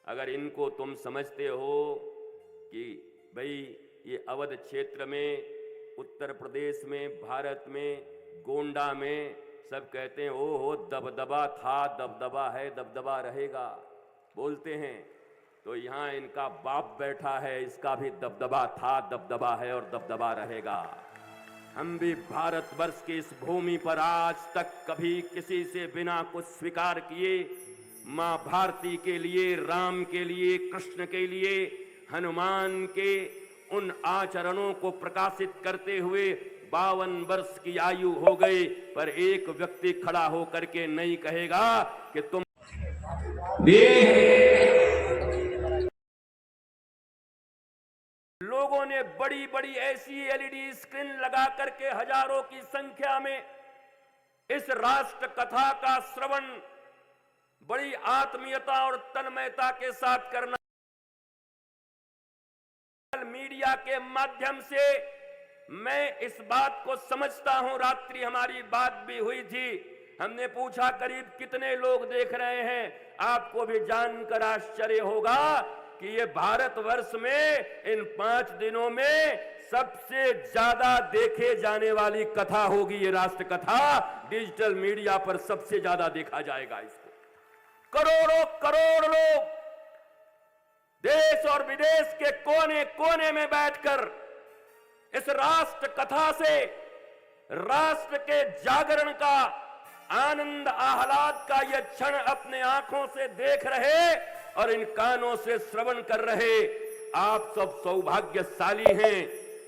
अगर इनको तुम समझते हो कि भाई ये अवध क्षेत्र में, उत्तर प्रदेश में, भारत में, गोंडा में सब कहते हैं ओ हो दबदबा था, दबदबा है, दबदबा रहेगा, बोलते हैं, तो यहाँ इनका बाप बैठा है, इसका भी दबदबा था, दबदबा है और दबदबा रहेगा। हम भी भारतवर्ष की इस भूमि पर आज तक कभी किसी से बिना कुछ स्वीकार किए मां भारती के लिए, राम के लिए, कृष्ण के लिए, हनुमान के उन आचरणों को प्रकाशित करते हुए 52 वर्ष की आयु हो गई, पर एक व्यक्ति खड़ा होकर के नहीं कहेगा कि तुम लोगों ने बड़ी बड़ी ऐसी एलईडी स्क्रीन लगा करके हजारों की संख्या में इस राष्ट्र कथा का श्रवण बड़ी आत्मीयता और तन्मयता के साथ करना, मीडिया के माध्यम से मैं इस बात को समझता हूं। रात्रि हमारी बात भी हुई थी, हमने पूछा करीब कितने लोग देख रहे हैं। आपको भी जानकर आश्चर्य होगा कि ये भारतवर्ष में इन 5 दिनों में सबसे ज्यादा देखे जाने वाली कथा होगी ये राष्ट्र कथा। डिजिटल मीडिया पर सबसे ज्यादा देखा जाएगा इसको। करोड़ों करोड़ लोग देश और विदेश के कोने कोने में बैठकर इस राष्ट्र कथा से राष्ट्र के जागरण का आनंद आह्लाद का यह क्षण अपने आंखों से देख रहे और इन कानों से श्रवण कर रहे। आप सब सौभाग्यशाली हैं।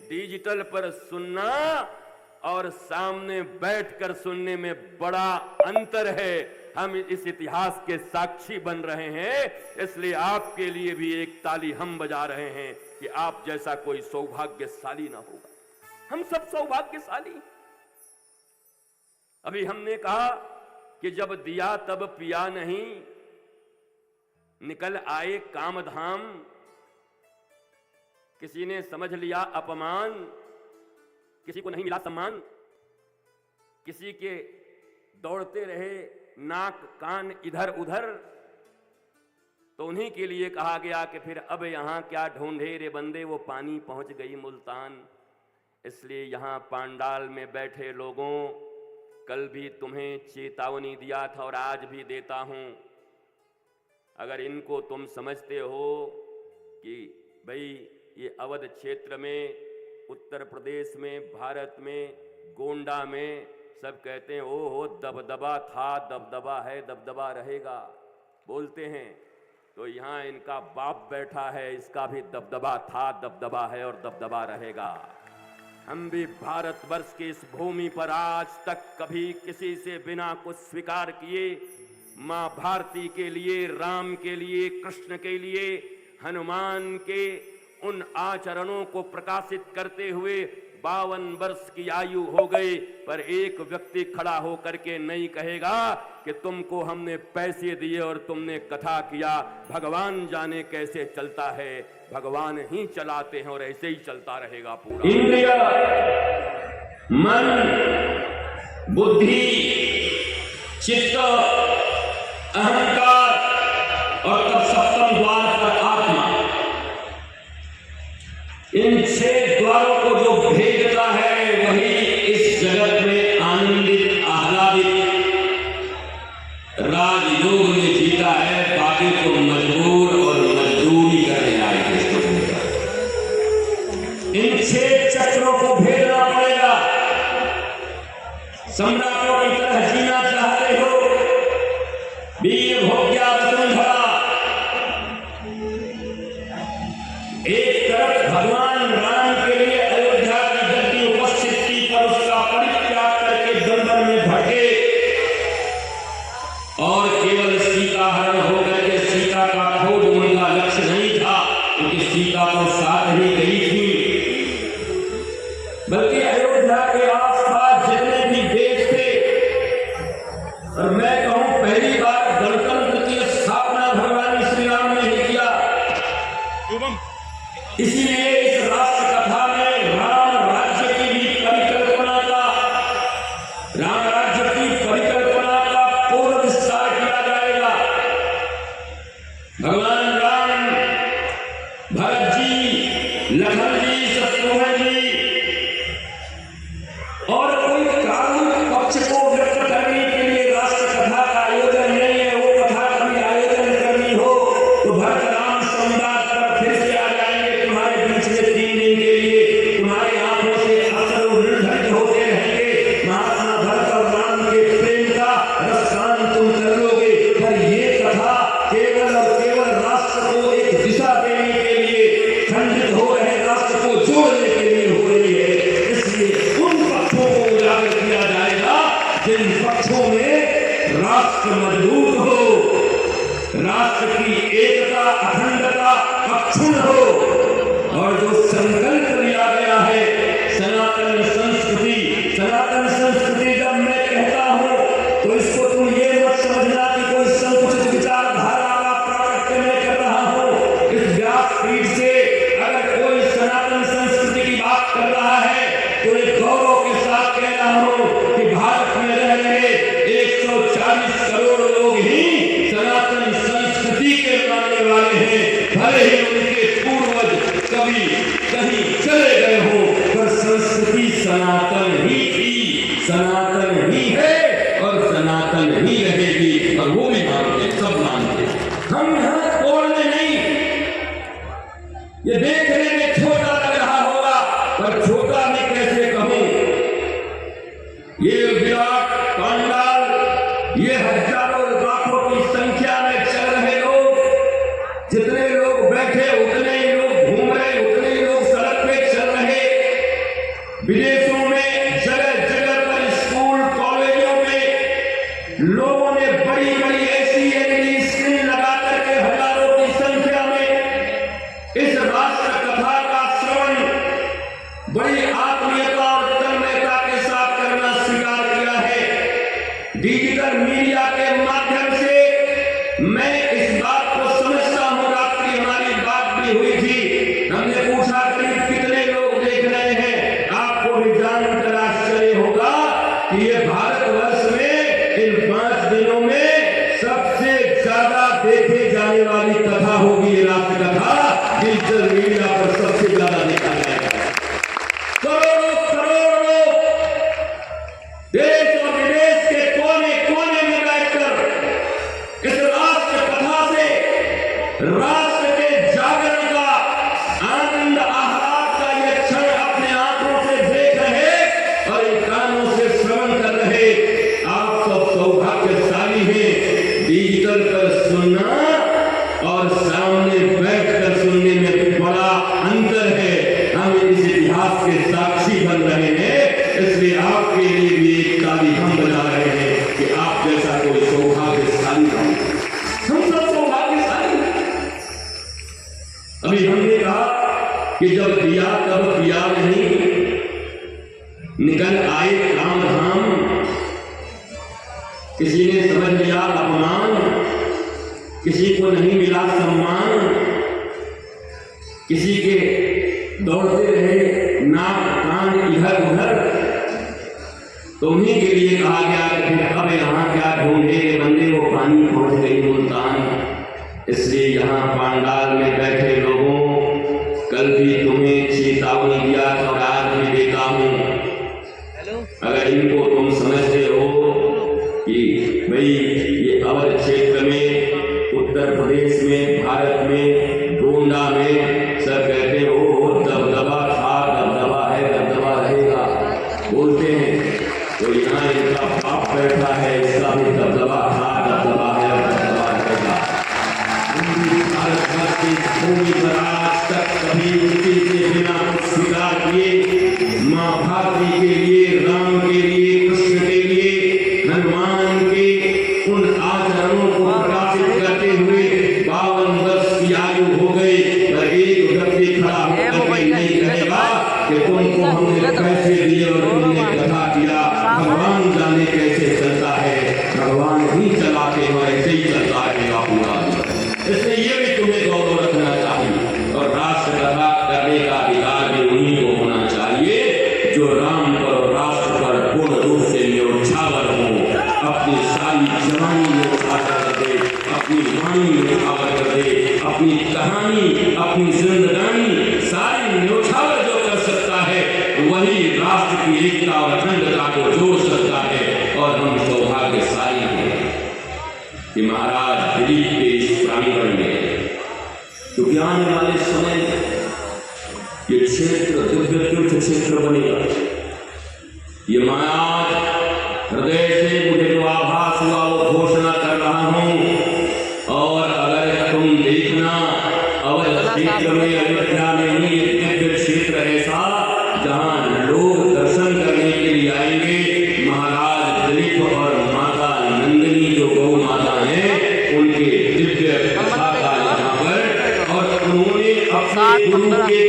डिजिटल पर सुनना और सामने बैठकर सुनने में बड़ा अंतर है। हम इस इतिहास के साक्षी बन रहे हैं, इसलिए आपके लिए भी एक ताली हम बजा रहे हैं कि आप जैसा कोई सौभाग्यशाली ना होगा। हम सब सौभाग्यशाली। अभी हमने कहा कि जब दिया तब पिया नहीं, निकल आए कामधाम। किसी ने समझ लिया अपमान, किसी को नहीं मिला सम्मान, किसी के दौड़ते रहे नाक कान इधर उधर, तो उन्हीं के लिए कहा गया कि फिर अब यहां क्या ढूंढे रे बंदे, वो पानी पहुंच गई मुल्तान। इसलिए यहां पांडाल में बैठे लोगों, कल भी तुम्हें चेतावनी दिया था और आज भी देता हूं। अगर इनको तुम समझते हो कि भाई ये अवध क्षेत्र में, उत्तर प्रदेश में, भारत में, गोंडा में सब कहते हैं ओ हो दबदबा था, दबदबा है, दबदबा रहेगा, बोलते हैं, तो यहाँ इनका बाप बैठा है, इसका भी दबदबा था, दबदबा है और दबदबा रहेगा। हम भी भारतवर्ष की इस भूमि पर आज तक कभी किसी से बिना कुछ स्वीकार किए मां भारती के लिए, राम के लिए, कृष्ण के लिए, हनुमान के उन आचरणों को प्रकाशित करते हुए 52 वर्ष की आयु हो गई, पर एक व्यक्ति खड़ा होकर के नहीं कहेगा कि तुमको हमने पैसे दिए और तुमने कथा किया। भगवान जाने कैसे चलता है, भगवान ही चलाते हैं और ऐसे ही चलता रहेगा पूरा। इंद्रिय, मन, बुद्धि, चित्त, अहंकार और तब सप्तम द्वार पर आत्मा, इन 6 द्वारों को जो भेदता है वही इस जगत में आनंदित, आह्लादित राजयोग में जीता है। बाकी को मजबूर और मजदूरी करने आए हैं। इन 6 चक्रों को भेदना पड़ेगा। सम्राटों की तरह जीना चाहते हो, वीर भोग्या वसुंधरा, एक तरफ भगवान राम के लिए अयोध्या की धरती उपस्थित की, पर उसका परित्याग करके दलदल में भटके और केवल सीता हरण होकर के सीता का खोज उनका लक्ष्य नहीं था, क्योंकि सीता तो साथ ही गई थी, बल्कि अयोध्या के आसपास जितने भी देश थे। और मैं कहूं पहली बार गणतंत्र की स्थापना भगवान श्री राम ने ही किया। इसीलिए इस राष्ट्र कथा में राम राज्य की भी परिकल्पना का, राम राज्य की परिकल्पना का पूर्ण विस्तार किया जाएगा। भगवान राम लखन जी, शत्रुघ्न जी और कोई कानून पक्ष को व्यक्त करने के लिए राष्ट्र कथा का आयोजन नहीं है। वो कथा कभी आयोजन करनी हो तो भक्त राम संवाद पर फिर से आ जाएंगे तुम्हारे बीच में 3 दिन के लिए। तुम्हारी आंखों से अश्रु निर्धरित होते रहेंगे। महात्मा भक्त और राम के प्रेम का रसपान तुम कर लोगे। पर ये कथा केवल और केवल राष्ट्र को एक दिशा देने के लिए, खंडित हो रहे राष्ट्र को जोड़ने के लिए हो रही है। इसलिए उन पक्षों को उजागर किया जाएगा जिन पक्षों में राष्ट्र मजबूत हो, राष्ट्र की एकता अखंडता अक्षुण्ण हो और जो संकल्प लिया गया है सनातन संस्कृति। सनातन संस्कृति जब मैं कहता हूं तो इसको तुम ये मत समझना कि कोई संकुचित विचारधारा का प्राकट्य मैं कर रहा हूं। इस व्यासपीठ से अगर कोई सनातन संस्कृति की बात कर रहा है तो एक गौरव के साथ कह रहा हूं कि भारत में रह रहे 140 करोड़ लोग ही सनातन संस्कृति के मानने वाले हैं। भले ही उनके पूर्वज कभी कहीं चले गए हो पर संस्कृति सनातन ही थी, सनातन ही है और सनातन ही रहेगी। और वो भी मानते, सब मानते। हम यहाँ तोड़ने नहीं, ये देखने में छोटा लग रहा होगा पर छोटा मैं कैसे कहूं। ये विराट पांडाल, ये हजारों लाखों की संख्या में चल रहे लोग, जितने लोग बैठे उतने ही लोग घूम रहे, उतने ही लोग सड़क पे चल रहे। विदेशों में जगह जगह पर स्कूल कॉलेजों में लोगों ने बड़ी बड़ी ऐसी एलईडी स्क्रीन लगा करके हजारों की संख्या में इस राष्ट्र कथा का श्रवण बड़ी आत्मीयता और तन्मयता के साथ करना स्वीकार किया है। डिजिटल मीडिया के माध्यम से मैं इस बात को समझता हूं। रात्रि हमारी बात भी हुई थी, हमने पूछा करीब कितने लोग देख रहे हैं। आपको भी जानकर आश्चर्य होगा कि ये भारतवर्ष में इन 5 दिनों में सबसे ज्यादा देखे जाने वाली कथा होगी ये राष्ट्र कथा। डिजिटल मीडिया पर सबसे ज्यादा देखा जाएगा। करोड़ों करोड़ लोग देश और विदेश के कोने कोने में बैठकर इस राष्ट्र कथा से राष्ट्र के जागरण का आनंद आह्लाद का ये क्षण अपने आंखों से देख रहे और इन कानों से श्रवण कर रहे। आप सब सौभाग्यशाली हैं। डिजिटल पर सुनना और सामने बैठकर सुनने में बड़ा अंतर है। हम इस इतिहास के साक्षी बन रहे हैं, इसलिए आपके लिए भी एक ताली हम बजा रहे हैं कि आप जैसा कोई सौभाग्यशाली हो। हम सब सौभाग्यशाली हैं। अभी हमने कहा कि जब दिया तब दिया नहीं, निकल आए काम धाम। किसी ने समझ लिया अपमान, किसी को नहीं मिला सम्मान, किसी के दौड़ते रहे नाक कान इधर उधर। तो उन्हीं के लिए कहा गया कि फिर अब यहाँ क्या ढूंढे बंदे वो पानी पहुंच गई मुल्तान। इसलिए यहाँ पांडाल में बैठे लोगों, कल भी तुम्हें चेतावनी दिया और आज भी देता हूँ। अगर इनको तुम समझते हो कि भाई ये अवध क्षेत्र में, उत्तर प्रदेश में, भारत में, गोंडा में सब कहते हो दबदबा था, दबदबा है, दबदबा रहेगा, बोलते हैं। तो यहाँ इनका बाप बैठा है, इसका भी दबदबा था, दबदबा है और दबदबा रहेगा। भारतवर्ष की भूमि पर आज तक कभी उनके के बिना स्वीकार किए माँ भारती के लिए, राम के लिए, कृष्ण के लिए, हनुमान के उन आचरणों को प्रकाशित करते हुए 52 वर्ष की आयु हो गई। पर एक व्यक्ति खड़ा होकर नहीं कहेगा कि तुमको हमने पैसे दिए और तुमने कथा किया। भगवान जाने कैसे चलता है, भगवान ही चलाते हैं, ऐसे ही चलता है पूरा। इसलिए ये भी तुम्हें गौरव रखना चाहिए और राष्ट्र कथा करने का अधिकार भी उन्हीं को होना चाहिए जो राम पर और राष्ट्र पर पूर्ण रूप से न्योछावर हो, अपनी सारी जवानी न्योछावर कर दे, अपनी वाणी न्योछावर कर दे, अपनी कहानी, अपनी जिंदगानी सारी सारी न्योछावर जो कर सकता है वही राष्ट्र की एकता और अखंडता को जोड़ सकता है। और हम सौभाग्यशाली हैं कि महाराज दिलीप के इस प्रांगण में, क्योंकि आने वाले समय ये क्षेत्र दिव्य तीर्थ क्षेत्र बनेगा। ये मैं हृदय से मुझे जो आभास हुआ वो घोषणा कर रहा हूं। और अगर तुम देखना अवध क्षेत्र में, अयोध्या में ही एक दिव्य क्षेत्र ऐसा जहां लोग दर्शन करने के लिए आएंगे। महाराज दिलीप और माता नंदिनी जो गौ माता है उनके दिव्य कथा का यहाँ पर, और उन्होंने अपने गुरु के